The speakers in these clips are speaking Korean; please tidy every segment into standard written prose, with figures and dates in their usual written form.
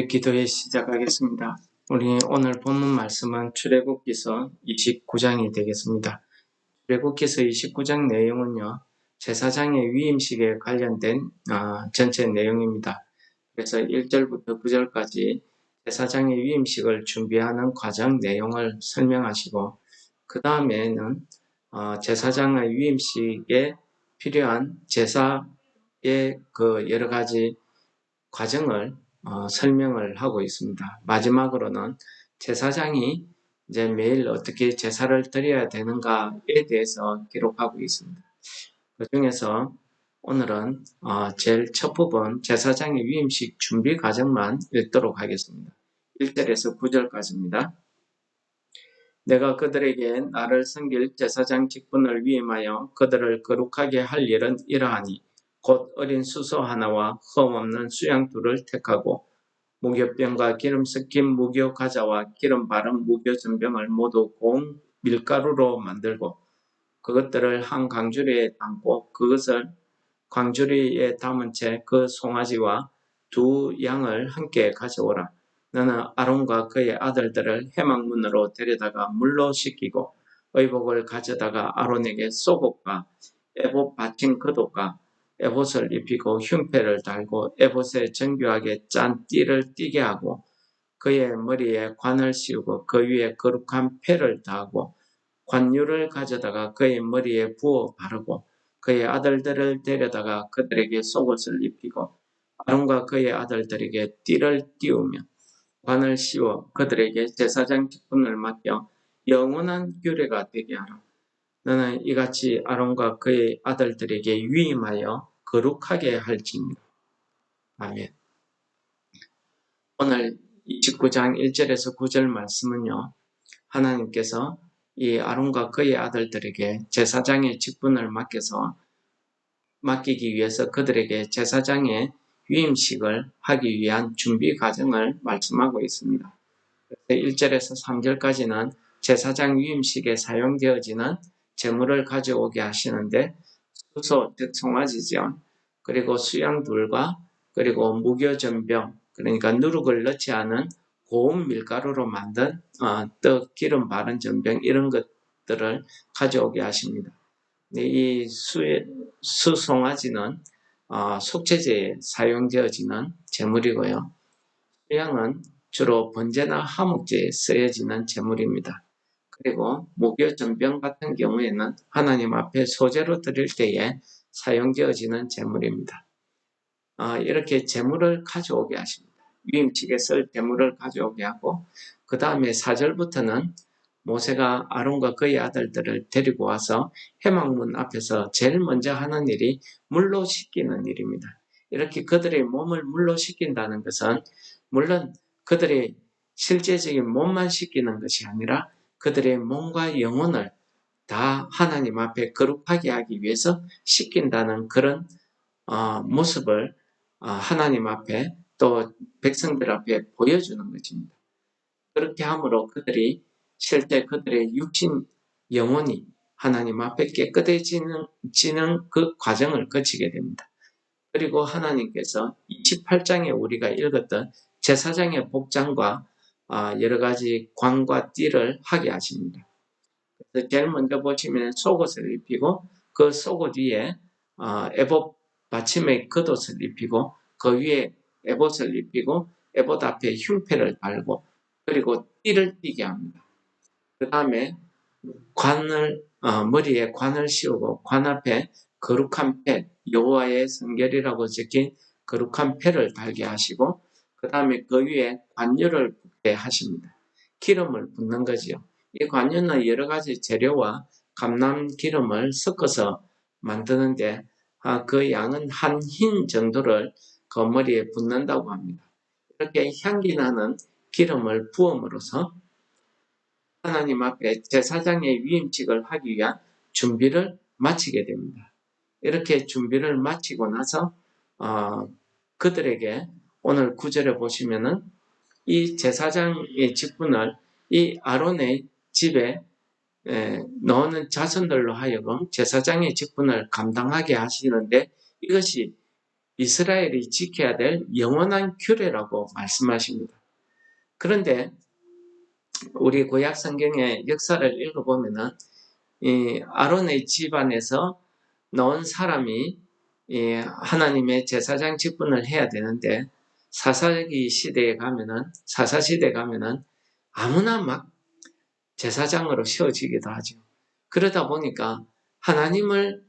기도회 시작하겠습니다. 우리 오늘 본문 말씀은 출애굽기서 29장이 되겠습니다. 출애굽기서 29장 내용은요, 제사장의 위임식에 관련된 전체 내용입니다. 그래서 1절부터 9절까지 제사장의 위임식을 준비하는 과정 내용을 설명하시고, 그 다음에는 제사장의 위임식에 필요한 제사의 그 여러 가지 과정을 설명을 하고 있습니다. 마지막으로는 제사장이 이제 매일 어떻게 제사를 드려야 되는가에 대해서 기록하고 있습니다. 그 중에서 오늘은 제일 첫 부분 제사장의 위임식 준비 과정만 읽도록 하겠습니다. 1절에서 9절까지입니다. 내가 그들에게 나를 섬길 제사장 직분을 위임하여 그들을 거룩하게 할 일은 이러하니 곧 어린 수소 하나와 흠없는 수양 둘을 택하고 무교병과 기름 섞인 무교 과자와 기름 바른 무교 전병을 모두 고운 밀가루로 만들고 그것들을 한 광주리에 담고 그것을 광주리에 담은 채 그 송아지와 두 양을 함께 가져오라. 너는 아론과 그의 아들들을 회막문으로 데려다가 물로 씻기고 의복을 가져다가 아론에게 속옷과 에봇 받친 겉옷과 에봇을 입히고 흉패를 달고 에봇에 정교하게 짠 띠를 띠게 하고 그의 머리에 관을 씌우고 그 위에 거룩한 패를 다하고 관유를 가져다가 그의 머리에 부어 바르고 그의 아들들을 데려다가 그들에게 속옷을 입히고 아론과 그의 아들들에게 띠를 띄우며 관을 씌워 그들에게 제사장 직분을 맡겨 영원한 규례가 되게 하라. 너는 이같이 아론과 그의 아들들에게 위임하여 거룩하게 할지니라. 아멘. 오늘 29장 1절에서 9절 말씀은요, 하나님께서 이 아론과 그의 아들들에게 제사장의 직분을 맡기기 위해서 그들에게 제사장의 위임식을 하기 위한 준비 과정을 말씀하고 있습니다. 1절에서 3절까지는 제사장 위임식에 사용되어지는 제물을 가져오게 하시는데 수소, 즉 송아지죠. 그리고 수양둘과 그리고 무교전병, 그러니까 누룩을 넣지 않은 고운 밀가루로 만든 떡, 기름 바른 전병 이런 것들을 가져오게 하십니다. 이 수송아지는 속죄제에 사용되어지는 제물이고요. 수양은 주로 번제나 화목제에 쓰여지는 제물입니다. 그리고 무교전병 같은 경우에는 하나님 앞에 소제로 드릴 때에 사용되어지는 제물입니다. 이렇게 제물을 가져오게 하십니다. 위임식에 쓸 제물을 가져오게 하고 그 다음에 4절부터는 모세가 아론과 그의 아들들을 데리고 와서 회막문 앞에서 제일 먼저 하는 일이 물로 씻기는 일입니다. 이렇게 그들의 몸을 물로 씻긴다는 것은 물론 그들의 실제적인 몸만 씻기는 것이 아니라 그들의 몸과 영혼을 다 하나님 앞에 거룩하게 하기 위해서 씻긴다는 그런 모습을 하나님 앞에 또 백성들 앞에 보여주는 것입니다. 그렇게 함으로 그들이 실제 그들의 육신 영혼이 하나님 앞에 깨끗해지는 그 과정을 거치게 됩니다. 그리고 하나님께서 28장에 우리가 읽었던 제사장의 복장과 여러 가지 관과 띠를 하게 하십니다. 그래서 제일 먼저 보시면 속옷을 입히고 그 속옷 위에 에봇 받침의 겉옷을 입히고 그 위에 에봇을 입히고 에봇 앞에 흉패를 달고 그리고 띠를 띠게 합니다. 그 다음에 머리에 관을 씌우고 관 앞에 거룩한 패, 여호와의 성결이라고 적힌 거룩한 패를 달게 하시고 그 다음에 그 위에 관유를 붓게 하십니다. 기름을 붓는 거지요. 이 관유는 여러 가지 재료와 감람 기름을 섞어서 만드는데 그 양은 한 흰 정도를 그 머리에 붓는다고 합니다. 이렇게 향기 나는 기름을 부음으로써 하나님 앞에 제사장의 위임직을 하기 위한 준비를 마치게 됩니다. 이렇게 준비를 마치고 나서 그들에게 오늘 9절에 보시면은 이 제사장의 직분을 이 아론의 집에 넣는 자손들로 하여금 제사장의 직분을 감당하게 하시는데 이것이 이스라엘이 지켜야 될 영원한 규례라고 말씀하십니다. 그런데 우리 구약 성경의 역사를 읽어보면은 이 아론의 집안에서 나온 사람이 하나님의 제사장 직분을 해야 되는데 사사시대에 가면은 아무나 막 제사장으로 세워지기도 하죠. 그러다 보니까 하나님을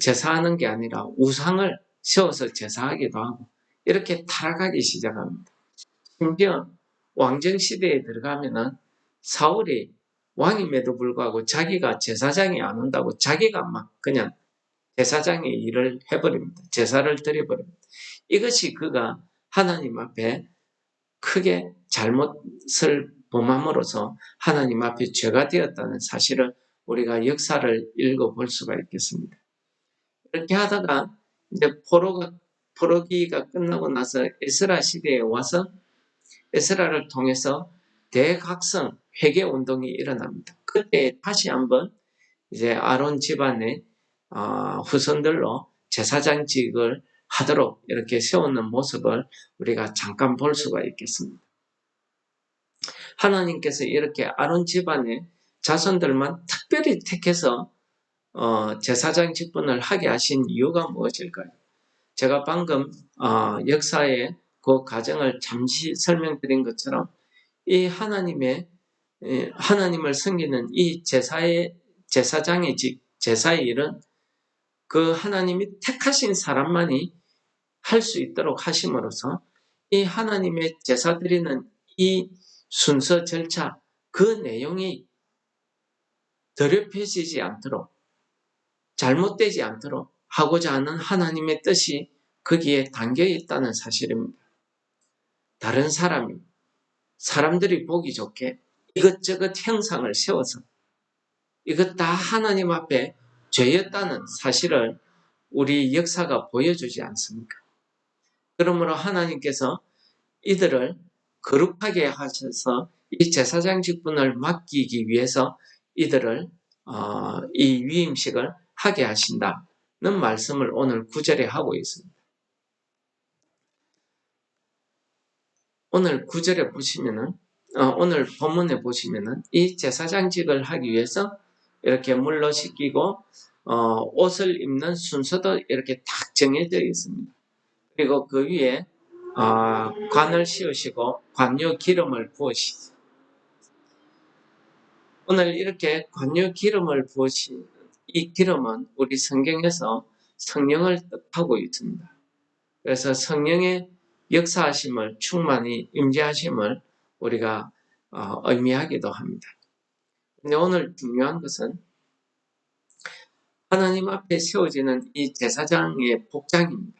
제사하는 게 아니라 우상을 세워서 제사하기도 하고 이렇게 타락하기 시작합니다. 심지어 왕정시대에 들어가면은 사울이 왕임에도 불구하고 자기가 제사장이 안 온다고 자기가 막 그냥 제사장의 일을 해버립니다. 제사를 드려버립니다. 이것이 그가 하나님 앞에 크게 잘못을 범함으로써 하나님 앞에 죄가 되었다는 사실을 우리가 역사를 읽어볼 수가 있겠습니다. 이렇게 하다가 이제 포로기가 끝나고 나서 에스라 시대에 와서 에스라를 통해서 대각성 회개 운동이 일어납니다. 그때 다시 한번 이제 아론 집안의 후손들로 제사장직을 하도록 이렇게 세우는 모습을 우리가 잠깐 볼 수가 있겠습니다. 하나님께서 이렇게 아론 집안의 자손들만 특별히 택해서 제사장 직분을 하게 하신 이유가 무엇일까요? 제가 방금 역사의 그 과정을 잠시 설명드린 것처럼 이 하나님을 섬기는 이 제사장의 제사의 일은 그 하나님이 택하신 사람만이 할 수 있도록 하심으로써 이 하나님의 제사 드리는 이 순서 절차 그 내용이 더럽혀지지 않도록 잘못되지 않도록 하고자 하는 하나님의 뜻이 거기에 담겨 있다는 사실입니다. 다른 사람들이 보기 좋게 이것저것 형상을 세워서 이것 다 하나님 앞에 죄였다는 사실을 우리 역사가 보여주지 않습니까? 그러므로 하나님께서 이들을 거룩하게 하셔서 이 제사장 직분을 맡기기 위해서 이들을 이 위임식을 하게 하신다는 말씀을 오늘 9절에 하고 있습니다. 오늘 9절에 보시면은 오늘 본문에 보시면은 이 제사장직을 하기 위해서 이렇게 물로 씻기고 옷을 입는 순서도 이렇게 딱 정해져 있습니다. 그리고 그 위에 관을 씌우시고 관유 기름을 부으시죠. 오늘 이렇게 관유 기름을 부으신 이 기름은 우리 성경에서 성령을 뜻하고 있습니다. 그래서 성령의 역사하심을 충만히 임재하심을 우리가 의미하기도 합니다. 근데 오늘 중요한 것은 하나님 앞에 세워지는 이 제사장의 복장입니다.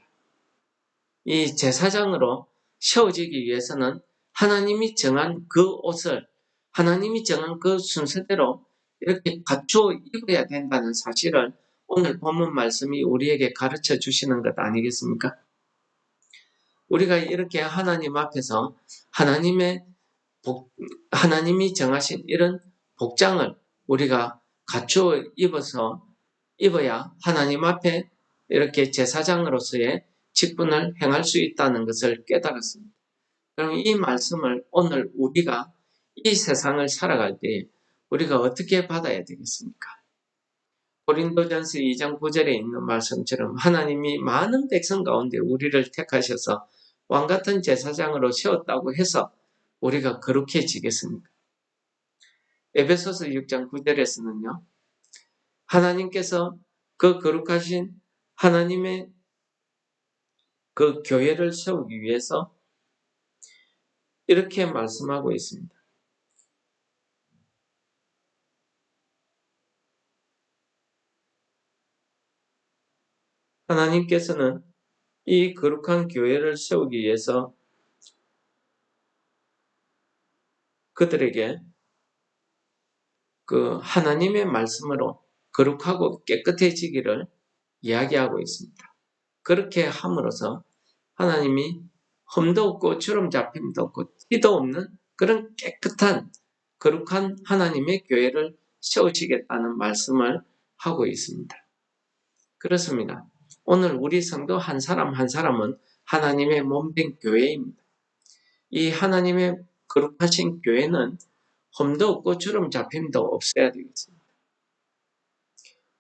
이 제사장으로 세워지기 위해서는 하나님이 정한 그 옷을 하나님이 정한 그 순서대로 이렇게 갖추어 입어야 된다는 사실을 오늘 본문 말씀이 우리에게 가르쳐 주시는 것 아니겠습니까? 우리가 이렇게 하나님 앞에서 하나님이 정하신 이런 복장을 우리가 갖추어 입어야 하나님 앞에 이렇게 제사장으로서의 직분을 행할 수 있다는 것을 깨달았습니다. 그럼 이 말씀을 오늘 우리가 이 세상을 살아갈 때 우리가 어떻게 받아야 되겠습니까? 고린도전서 2장 9절에 있는 말씀처럼 하나님이 많은 백성 가운데 우리를 택하셔서 왕같은 제사장으로 세웠다고 해서 우리가 거룩해지겠습니까? 에베소서 6장 9절에서는요. 하나님께서 그 거룩하신 하나님의 그 교회를 세우기 위해서 이렇게 말씀하고 있습니다. 하나님께서는 이 거룩한 교회를 세우기 위해서 그들에게 그 하나님의 말씀으로 거룩하고 깨끗해지기를 이야기하고 있습니다. 그렇게 함으로써 하나님이 흠도 없고 주름 잡힘도 없고 티도 없는 그런 깨끗한 거룩한 하나님의 교회를 세우시겠다는 말씀을 하고 있습니다. 그렇습니다. 오늘 우리 성도 한 사람 한 사람은 하나님의 몸된 교회입니다. 이 하나님의 거룩하신 교회는 험도 없고 주름 잡힘도 없어야 되겠습니다.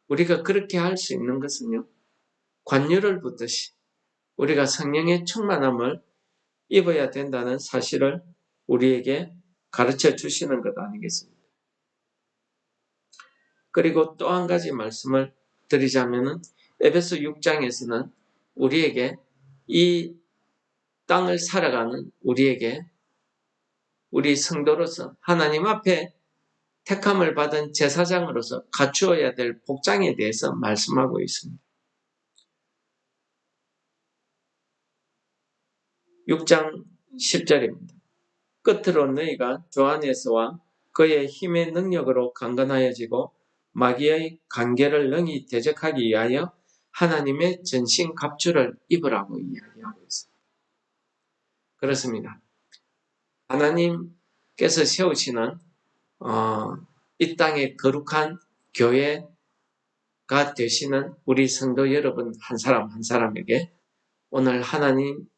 우리가 그렇게 할 수 있는 것은요, 관유를 붙듯이 우리가 성령의 충만함을 입어야 된다는 사실을 우리에게 가르쳐 주시는 것 아니겠습니까? 그리고 또 한 가지 말씀을 드리자면은 에베소 6장에서는 우리에게 이 땅을 살아가는 우리에게 우리 성도로서 하나님 앞에 택함을 받은 제사장으로서 갖추어야 될 복장에 대해서 말씀하고 있습니다. 6장 10절입니다. 끝으로 너희가 주 안에서와 그의 힘의 능력으로 강건하여지고 마귀의 관계를 능히 대적하기 위하여 하나님의 전신 갑주를 입으라고 이야기하고 있습니다. 그렇습니다. 하나님께서 세우시는 이 땅의 거룩한 교회가 되시는 우리 성도 여러분 한 사람 한 사람에게 오늘 하나님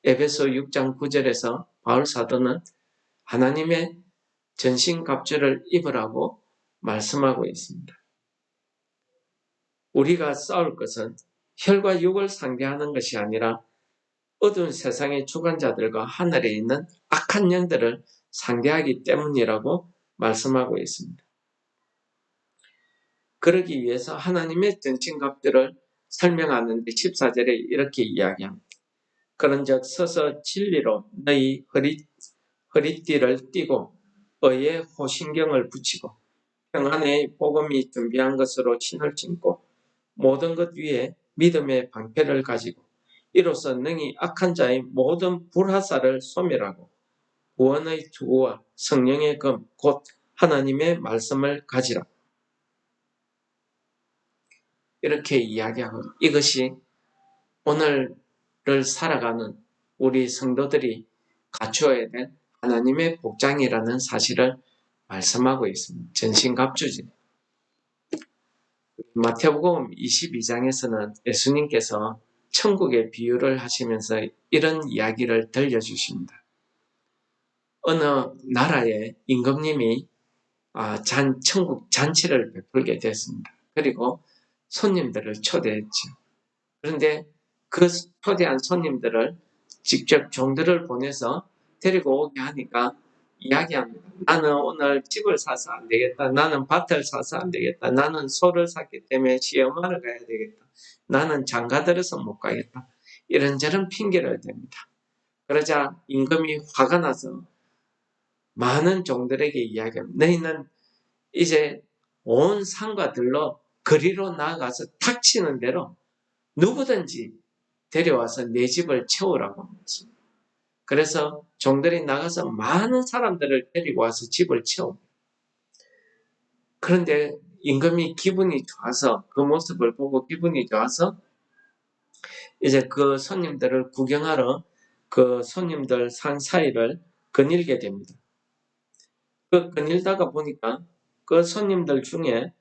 에베소 6장 9절에서 바울 사도는 하나님의 전신갑주를 입으라고 말씀하고 있습니다. 우리가 싸울 것은 혈과 육을 상대하는 것이 아니라 어두운 세상의 주관자들과 하늘에 있는 악한 영들을 상대하기 때문이라고 말씀하고 있습니다. 그러기 위해서 하나님의 전신갑주를 설명하는데 14절에 이렇게 이야기합니다. 그런즉 서서 진리로 너희 허리띠를 띠고 의의 호신경을 붙이고 평안의 복음이 준비한 것으로 신을 신고 모든 것 위에 믿음의 방패를 가지고 이로써 능히 악한 자의 모든 불화살을 소멸하고 구원의 투구와 성령의 검 곧 하나님의 말씀을 가지라. 이렇게 이야기하고 이것이 오늘을 살아가는 우리 성도들이 갖추어야 될 하나님의 복장이라는 사실을 말씀하고 있습니다. 전신갑주지. 마태복음 22장에서는 예수님께서 천국의 비유를 하시면서 이런 이야기를 들려주십니다. 어느 나라에 임금님이 천국 잔치를 베풀게 됐습니다. 그리고 손님들을 초대했죠. 그런데 그 초대한 손님들을 직접 종들을 보내서 데리고 오게 하니까 이야기합니다. 나는 오늘 집을 사서 안 되겠다. 나는 밭을 사서 안 되겠다. 나는 소를 샀기 때문에 시험하러 가야 되겠다. 나는 장가들어서 못 가겠다. 이런저런 핑계를 댑니다. 그러자 임금이 화가 나서 많은 종들에게 이야기합니다. 너희는 이제 온 산과 들로 거리로 나아가서 닥치는 대로 누구든지 데려와서 내 집을 채우라고 합니다. 그래서 종들이 나가서 많은 사람들을 데리고 와서 집을 채웁니다. 그런데 임금이 기분이 좋아서 그 모습을 보고 기분이 좋아서 이제 그 손님들을 구경하러 그 손님들 산 사이를 거닐게 됩니다. 그 거닐다가 보니까 그 손님들 중에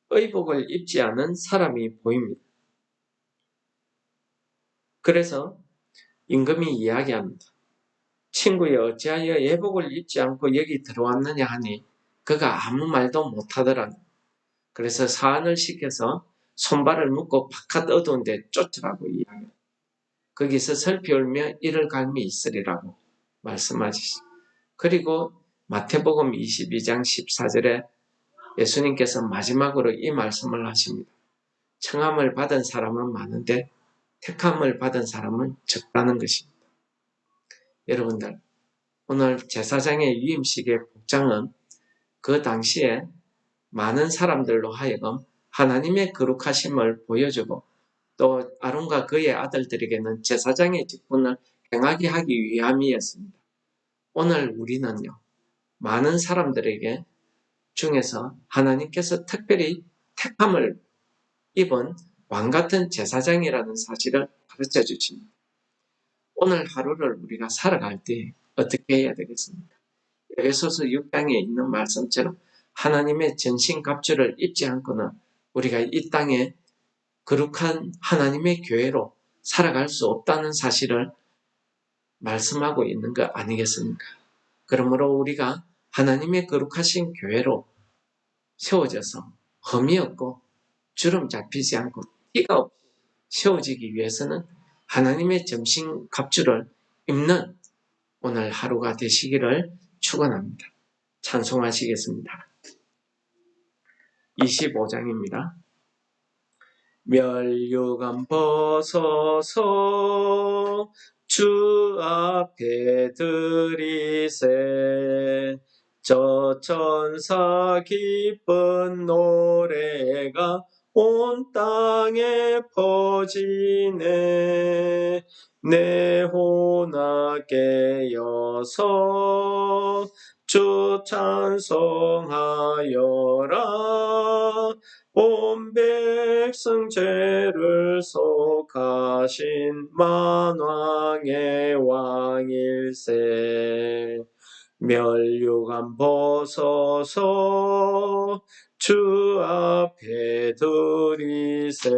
의복을 입지 않은 사람이 보입니다. 그래서 임금이 이야기합니다. 친구여 어찌하여 예복을 입지 않고 여기 들어왔느냐 하니 그가 아무 말도 못하더라. 그래서 사안을 시켜서 손발을 묶고 바깥 어두운 데 쫓으라고 이야기합니다. 거기서 살피울며 이를 갈미 있으리라고 말씀하시죠. 그리고 마태복음 22장 14절에 예수님께서 마지막으로 이 말씀을 하십니다. 청함을 받은 사람은 많은데 택함을 받은 사람은 적다는 것입니다. 여러분들, 오늘 제사장의 위임식의 복장은 그 당시에 많은 사람들로 하여금 하나님의 거룩하심을 보여주고 또 아론과 그의 아들들에게는 제사장의 직분을 행하게 하기 위함이었습니다. 오늘 우리는요, 많은 사람들에게 중에서 하나님께서 특별히 택함을 입은 왕같은 제사장이라는 사실을 가르쳐 주십니다. 오늘 하루를 우리가 살아갈 때 어떻게 해야 되겠습니까? 에베소서 6장에 있는 말씀처럼 하나님의 전신갑주를 입지 않고는 우리가 이 땅에 거룩한 하나님의 교회로 살아갈 수 없다는 사실을 말씀하고 있는 거 아니겠습니까? 그러므로 우리가 하나님의 거룩하신 교회로 세워져서 흠이 없고 주름 잡히지 않고 티가 없이 세워지기 위해서는 하나님의 점심 갑주를 입는 오늘 하루가 되시기를 축원합니다. 찬송하시겠습니다. 25장입니다. 면류관 벗어서 주 앞에 드리세 저 천사 기쁜 노래가 온 땅에 퍼지네 내 혼아 깨어서 주 찬송하여라 온 백성 죄를 속하신 만왕의 왕일세 면류관 벗어서 주 앞에 드리세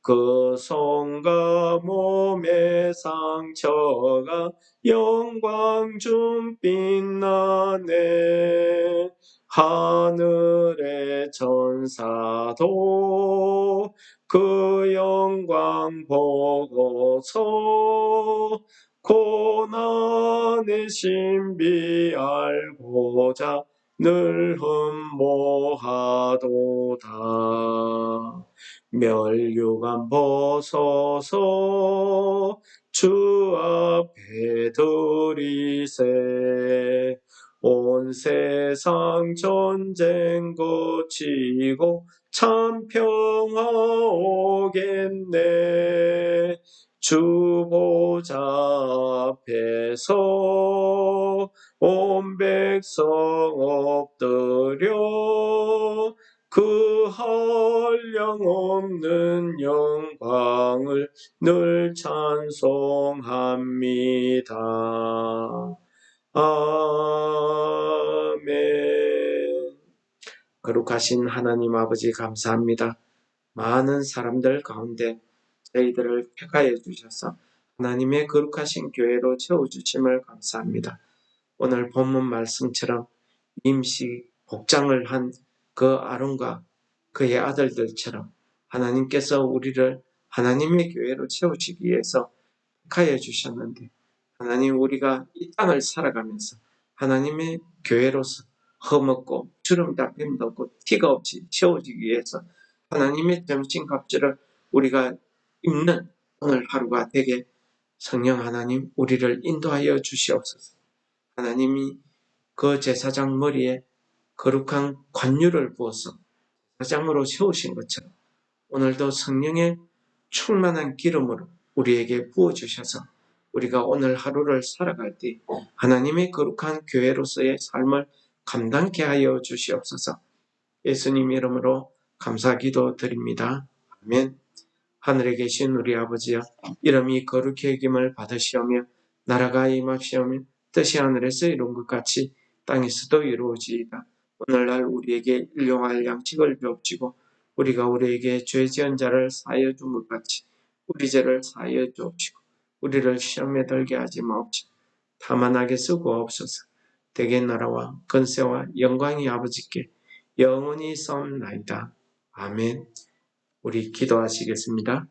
그 손과 몸의 상처가 영광 중 빛나네 하늘의 천사도 그 영광 보고서 고난의 신비 알고자 늘 흠모하도다 면류관 벗어서 주 앞에 드리세 온 세상 전쟁 거치고 참 평화 오겠네 주 보좌 앞에서 온 백성 엎드려 그 한량 없는 영광을 늘 찬송합니다. 아멘. 거룩하신 하나님 아버지 감사합니다. 많은 사람들 가운데 저희들을 택하여 주셔서 하나님의 거룩하신 교회로 채워주심을 감사합니다. 오늘 본문 말씀처럼 임시 복장을 한 그 아론과 그의 아들들처럼 하나님께서 우리를 하나님의 교회로 채우시기 위해서 택하여 주셨는데 하나님 우리가 이 땅을 살아가면서 하나님의 교회로서 흠없고 주름 잡힘도 없고 티가 없이 채워지기 위해서 하나님의 점심값주를 우리가 입는 오늘 하루가 되게 성령 하나님 우리를 인도하여 주시옵소서. 하나님이 그 제사장 머리에 거룩한 관유를 부어서 제사장으로 세우신 것처럼 오늘도 성령의 충만한 기름으로 우리에게 부어주셔서 우리가 오늘 하루를 살아갈 때 하나님의 거룩한 교회로서의 삶을 감당케 하여 주시옵소서. 예수님 이름으로 감사기도 드립니다. 아멘. 하늘에 계신 우리 아버지여 이름이 거룩히 여김을 받으시오며 나라가 임하시오며 뜻이 하늘에서 이룬 것 같이 땅에서도 이루어지이다. 오늘날 우리에게 일용할 양식을 주옵시고 우리가 우리에게 죄 지은 자를 사하여 준 것 같이 우리 죄를 사하여 주옵시고 우리를 시험에 들게 하지 마옵시고 다만 악에 쓰고옵소서. 대개 나라와 권세와 영광이 아버지께 영원히 있사옵나이다. 아멘. 우리 기도하시겠습니다.